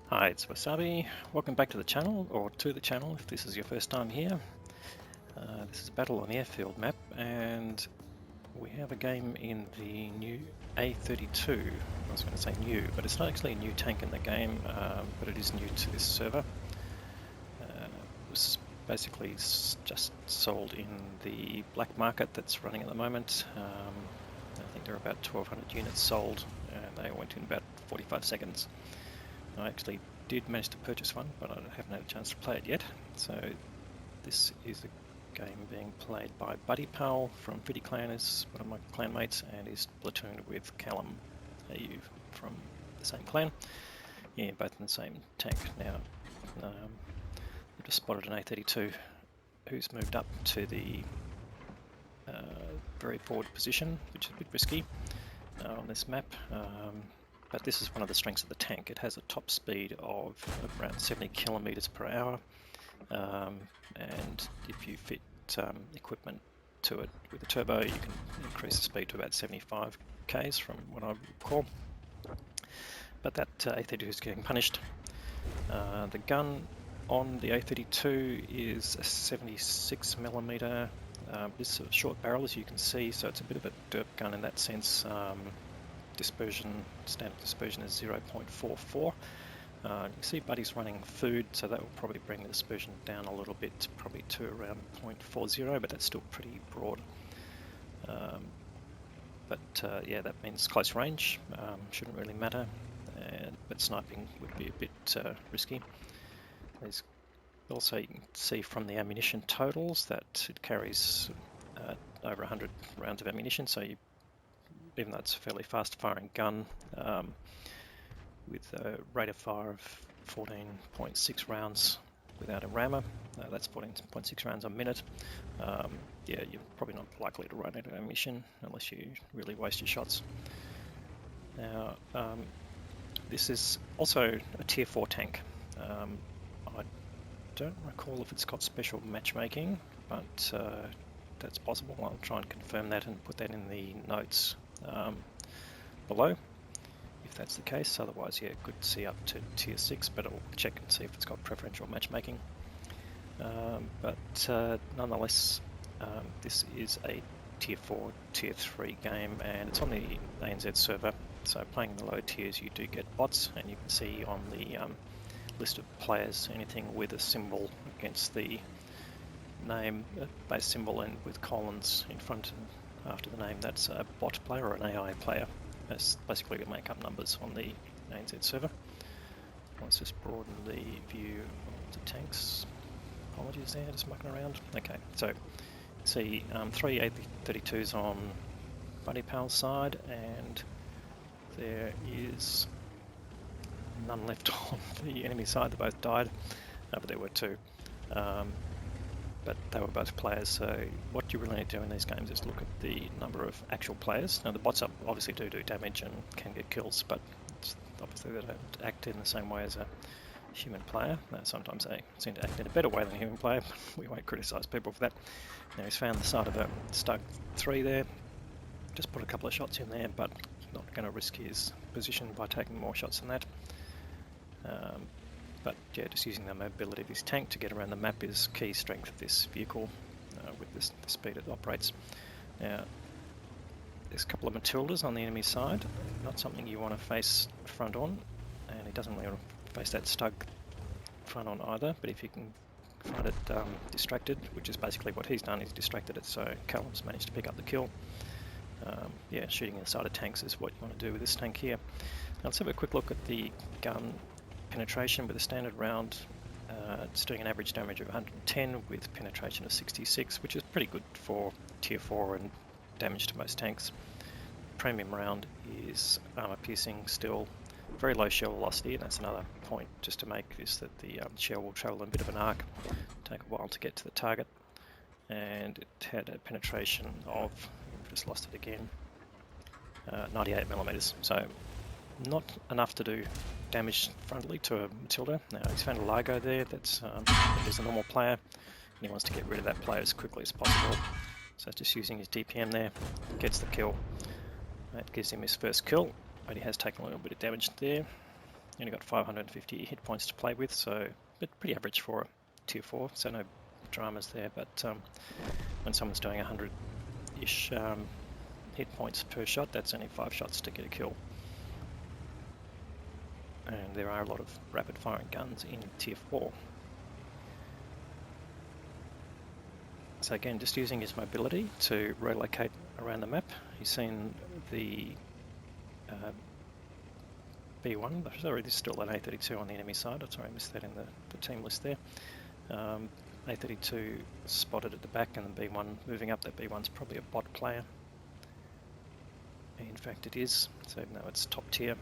Hi, it's Wasabi. Welcome back to the channel, or to the channel if this is your first time here. This is a battle on the Airfield map, and we have a game in the new A-32. I was going to say new, but it's not actually a new tank in the game, but it is new to this server. It was basically just sold in the black market that's running at the moment. I think there are about 1,200 units sold, and they went in about 45 seconds. I actually did manage to purchase one, but I haven't had a chance to play it yet. So this is a game being played by Buddypal from Fitty Clan, is one of my clan mates, and is platooned with Callum AU from the same clan. Yeah, both in the same tank. Now, I've just spotted an A-32 who's moved up to the very forward position, which is a bit risky on this map. But this is one of the strengths of the tank. It has a top speed of around 70 kilometers per hour, and if you fit equipment to it with a turbo, you can increase the speed to about 75 k's from what I recall. But that A-32 is getting punished. The gun on the A-32 is a 76 millimeter. It's a short barrel, as you can see, so it's a bit of a derp gun in that sense. Standard dispersion is 0.44. You can see Buddy's running food, so that will probably bring the dispersion down a little bit, probably to around 0.40, but that's still pretty broad. Yeah, that means close range, shouldn't really matter, but sniping would be a bit risky. There's also, you can see from the ammunition totals that it carries over 100 rounds of ammunition, so even though it's a fairly fast firing gun, with a rate of fire of 14.6 rounds without a rammer, that's 14.6 rounds a minute. Yeah, you're probably not likely to run out of ammunition unless you really waste your shots. Now, this is also a tier 4 tank. I don't recall if it's got special matchmaking, but that's possible. I'll try and confirm that and put that in the notes below if that's the case. Otherwise, yeah, good to see up to tier 6, but I'll check and see if it's got preferential matchmaking. Nonetheless, this is a tier 4, tier 3 game, and it's on the ANZ server. So playing in the lower tiers, you do get bots, and you can see on the list of players anything with a symbol against the name, base symbol, and with colons in front and after the name, that's a bot player or an AI player. That's basically to make up numbers on the ANZ server. Let's just broaden the view of the tanks. Apologies there, just mucking around. Okay, so see 3 A-32s on Buddypal's side, and there is none left on the enemy side. They both died, but there were two. But they were both players, so what you really need to do in these games is look at the number of actual players. Now the bots obviously do damage and can get kills, but obviously they don't act in the same way as a human player. Sometimes they seem to act in a better way than a human player, but we won't criticise people for that. Now he's found the side of a Stug 3 there, just put a couple of shots in there, but not going to risk his position by taking more shots than that. But yeah, just using the mobility of his tank to get around the map is key strength of this vehicle with the speed it operates. Now, there's a couple of Matildas on the enemy side, not something you want to face front on, and he doesn't really want to face that Stug front on either, but if you can find it distracted, which is basically what he's done, he's distracted it, so Callum's managed to pick up the kill. Yeah, shooting inside of tanks is what you want to do with this tank here. Now let's have a quick look at the gun penetration with a standard round. It's doing an average damage of 110 with penetration of 66, which is pretty good for tier 4 and damage to most tanks. Premium round is armor piercing still, very low shell velocity, and that's another point just to make, is that the shell will travel in a bit of an arc, take a while to get to the target, and it had a penetration of, I've just lost it again, 98 millimeters. So not enough to do damage frontally to a Matilda. Now he's found a Largo there that's a normal player, and he wants to get rid of that player as quickly as possible. So just using his DPM there, gets the kill. That gives him his first kill, but he has taken a little bit of damage there. You only got 550 hit points to play with, so pretty average for a tier 4, so no dramas there. But when someone's doing 100-ish hit points per shot, that's only 5 shots to get a kill. And there are a lot of rapid firing guns in tier 4. So again, just using his mobility to relocate around the map. He's seen the B1, sorry, there's still an A-32 on the enemy side. I'm sorry, I missed that in the team list there. A-32 spotted at the back, and the B1 moving up. That B1's probably a bot player. In fact, it is, so even though it's top tier,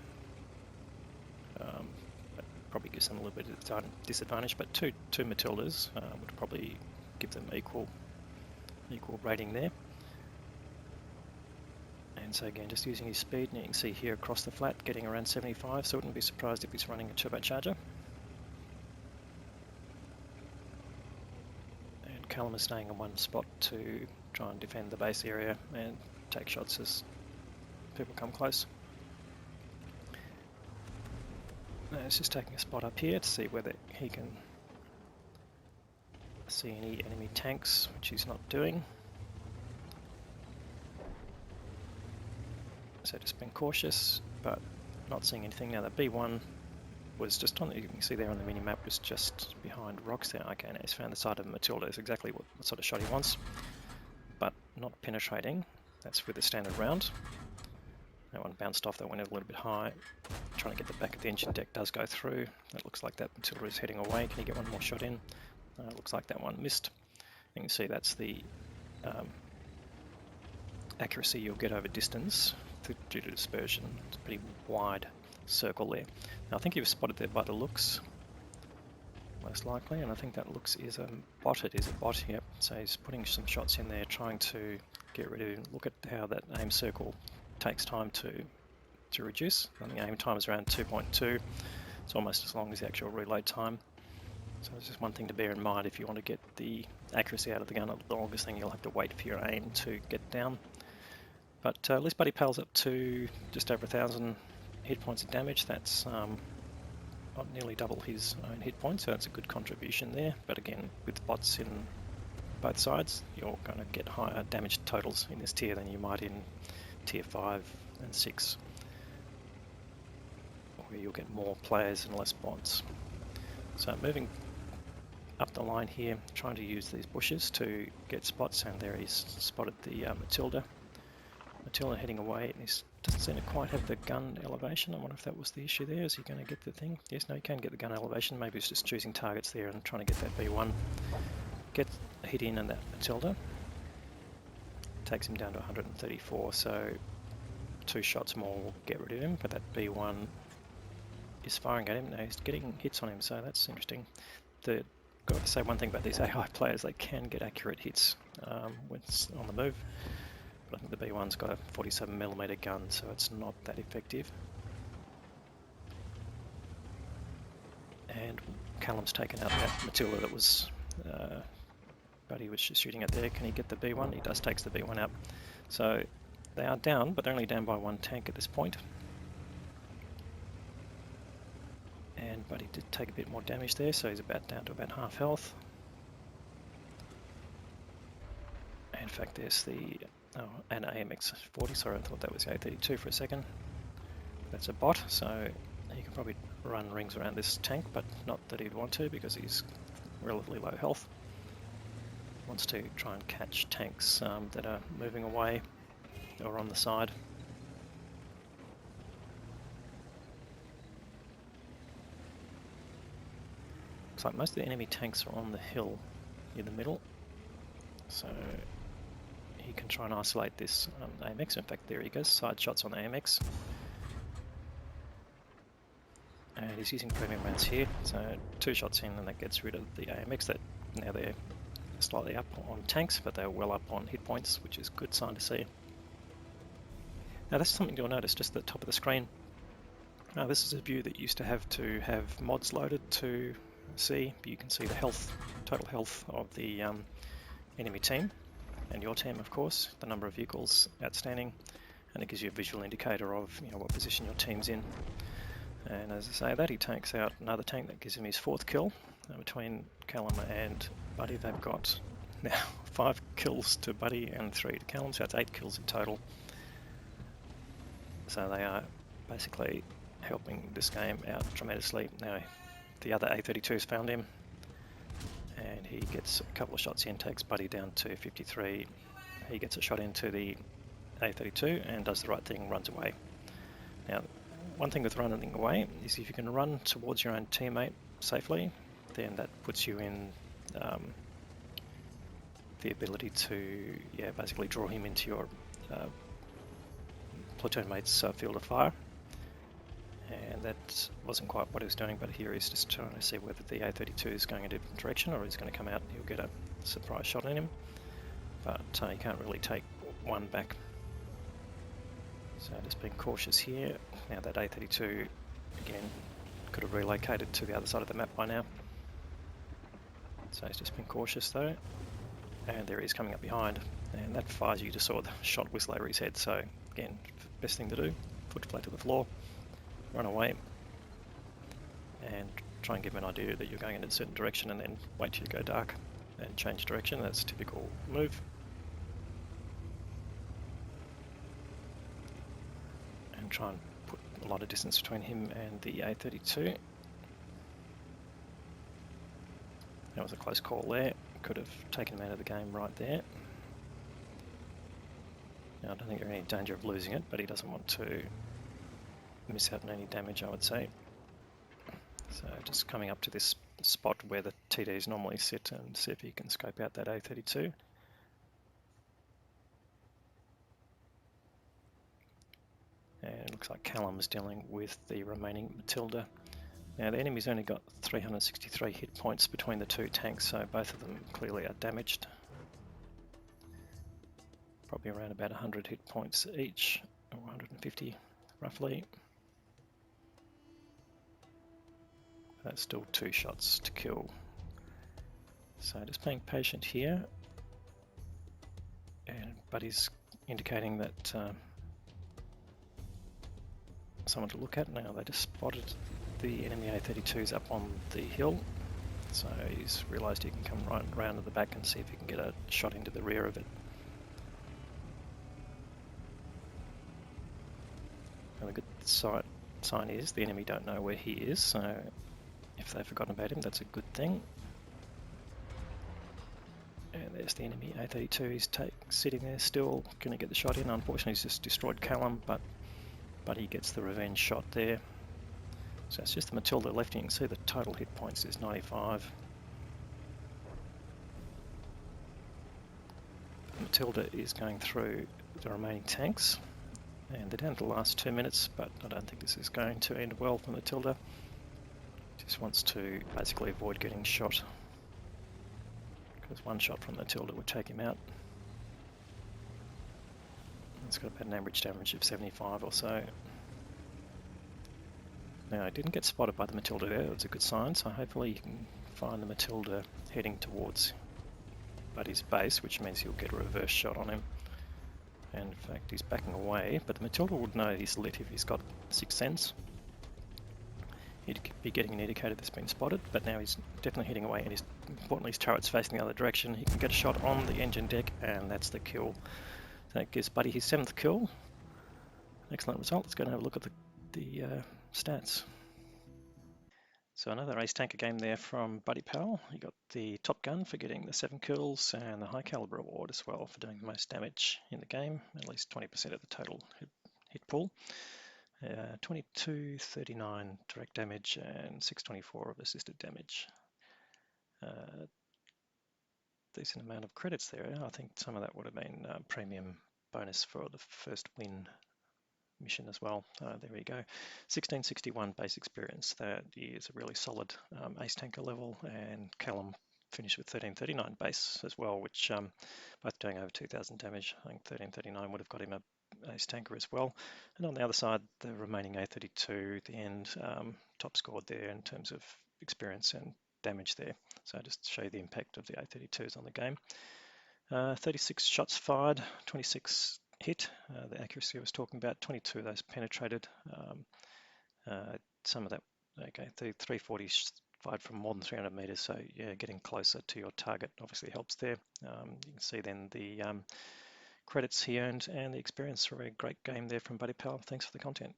that probably gives them a little bit of disadvantage, but two Matildas would probably give them equal rating there. And so again, just using his speed, and you can see here across the flat getting around 75, so I wouldn't be surprised if he's running a turbocharger. And Callum is staying in one spot to try and defend the base area and take shots as people come close. Now he's just taking a spot up here to see whether he can see any enemy tanks, which he's not doing. So just being cautious, but not seeing anything. Now the B1 was just on, you can see there on the mini-map, was just behind rocks there. Okay, now he's found the side of Matilda. Is exactly what sort of shot he wants, but not penetrating. That's with a standard round. That one bounced off, that went a little bit high. Trying to get the back of the engine deck does go through. That looks like that Matilda is heading away. Can you get one more shot in? Looks like that one missed. You can see that's the accuracy you'll get over distance due to dispersion. It's a pretty wide circle there. Now I think you've spotted there by the looks, most likely, and I think that looks is a bot. It is a bot, yep. So he's putting some shots in there, trying to get rid of him. Look at how that aim circle takes time to reduce. I think aim time is around 2.2. It's almost as long as the actual reload time. So it's just one thing to bear in mind if you want to get the accuracy out of the gun. The longest thing, you'll have to wait for your aim to get down. But at least Buddypal's up to just over 1,000 hit points of damage. That's nearly double his own hit points, so that's a good contribution there. But again, with bots in both sides, you're going to get higher damage totals in this tier than you might in tier 5 and 6, where you'll get more players and less bots. So moving up the line here, trying to use these bushes to get spots, and there he's spotted the Matilda. Matilda heading away, and he doesn't seem to quite have the gun elevation. I wonder if that was the issue there. Is he going to get the thing? Yes, no, he can get the gun elevation. Maybe he's just choosing targets there and trying to get that B1. Get a hit in, and that Matilda takes him down to 134, so 2 shots more will get rid of him, but that B1 is firing at him. Now he's getting hits on him, so that's interesting. Got to say one thing about these AI players, they can get accurate hits when it's on the move. But I think the B1's got a 47mm gun, so it's not that effective. And Callum's taken out that Matilda that was Buddy was just shooting at there. Can he get the B1? He does, takes the B1 out. So they are down, but they're only down by 1 tank at this point. And Buddy did take a bit more damage there, so he's about down to about half health. And in fact, there's the an AMX-40. Sorry, I thought that was the A-32 for a second. That's a bot, so he can probably run rings around this tank, but not that he'd want to because he's relatively low health. Wants to try and catch tanks that are moving away or on the side. Looks like most of the enemy tanks are on the hill in the middle, so he can try and isolate this AMX. In fact, there he goes, side shots on the AMX. And he's using premium rounds here, so 2 shots in and that gets rid of the AMX. That now they're slightly up on tanks, but they're well up on hit points, which is a good sign to see. Now that's something you'll notice just at the top of the screen. This is a view that used to have mods loaded to see. You can see the health, total health of the enemy team and your team, of course, the number of vehicles outstanding, and it gives you a visual indicator of what position your team's in. And as I say that, he takes out another tank that gives him his 4th kill. Between Callum and Buddy, they've got now 5 kills to Buddy and 3 to Callum, so that's 8 kills in total. So they are basically helping this game out tremendously. Now the other A-32's found him, and he gets a couple of shots in, takes Buddy down to 53. He gets a shot into the A-32 and does the right thing, runs away. Now, one thing with running away is if you can run towards your own teammate safely, then that puts you in the ability to basically draw him into your platoon mate's field of fire. And that wasn't quite what he was doing, but here he's just trying to see whether the A-32 is going in a different direction or he's going to come out and he'll get a surprise shot in him. But he can't really take one back. So just being cautious here. Now that A-32 again could have relocated to the other side of the map by now. So he's just been cautious though. And there he is coming up behind, and that fires. You just saw the shot whistle over his head. So again, best thing to do, foot flat to the floor, run away, and try and give him an idea that you're going in a certain direction, and then wait till you go dark and change direction. That's a typical move. And try and put a lot of distance between him and the A-32. That was a close call there. Could have taken him out of the game right there. Now, I don't think they're in any danger of losing it, but he doesn't want to miss out on any damage, I would say. So just coming up to this spot where the TDs normally sit and see if he can scope out that A-32. And it looks like Callum's dealing with the remaining Matilda. Now the enemy's only got 363 hit points between the two tanks, so both of them clearly are damaged. Probably around about 100 hit points each, or 150 roughly. That's still 2 shots to kill. So just being patient here. And Buddy's indicating that someone to look at. Now they just spotted the enemy A-32s up on the hill, so he's realised he can come right round to the back and see if he can get a shot into the rear of it. And the good sign is the enemy don't know where he is, so if they've forgotten about him, that's a good thing. And there's the enemy A-32, he's sitting there still, going to get the shot in. Unfortunately he's just destroyed Callum, but he gets the revenge shot there. So it's just the Matilda left. You can see the total hit points is 95. The Matilda is going through the remaining tanks, and they're down to the last 2 minutes, but I don't think this is going to end well for Matilda. Just wants to basically avoid getting shot, because one shot from Matilda would take him out. It's got about an average damage of 75 or so. Now, I didn't get spotted by the Matilda there, that's a good sign, so hopefully you can find the Matilda heading towards Buddy's base, which means you'll get a reverse shot on him. And in fact, he's backing away, but the Matilda would know he's lit if he's got 6th sense. He'd be getting an indicator that's been spotted, but now he's definitely heading away, and importantly his turret's facing the other direction. He can get a shot on the engine deck, and that's the kill. So that gives Buddy his 7th kill. Excellent result. Let's go and have a look at the stats. So another ace tanker game there from Buddypal. He got the top gun for getting the 7 kills and the high caliber award as well for doing the most damage in the game, at least 20% of the total hit pool. 2239 direct damage and 624 of assisted damage. Decent amount of credits there. I think some of that would have been premium bonus for the first win mission as well. There we go. 1661 base experience. That is a really solid ace tanker level, and Callum finished with 1339 base as well, which both doing over 2000 damage. I think 1339 would have got him a ace tanker as well. And on the other side, the remaining A-32 at the end top scored there in terms of experience and damage there. So just to show you the impact of the A-32s on the game. 36 shots fired, 26 hit. The accuracy I was talking about, 22 of those penetrated. Some of that, okay, the 340 fired from more than 300 meters, so yeah, getting closer to your target obviously helps there. You can see then the credits he earned and the experience for a great game there from Buddypal. Thanks for the content.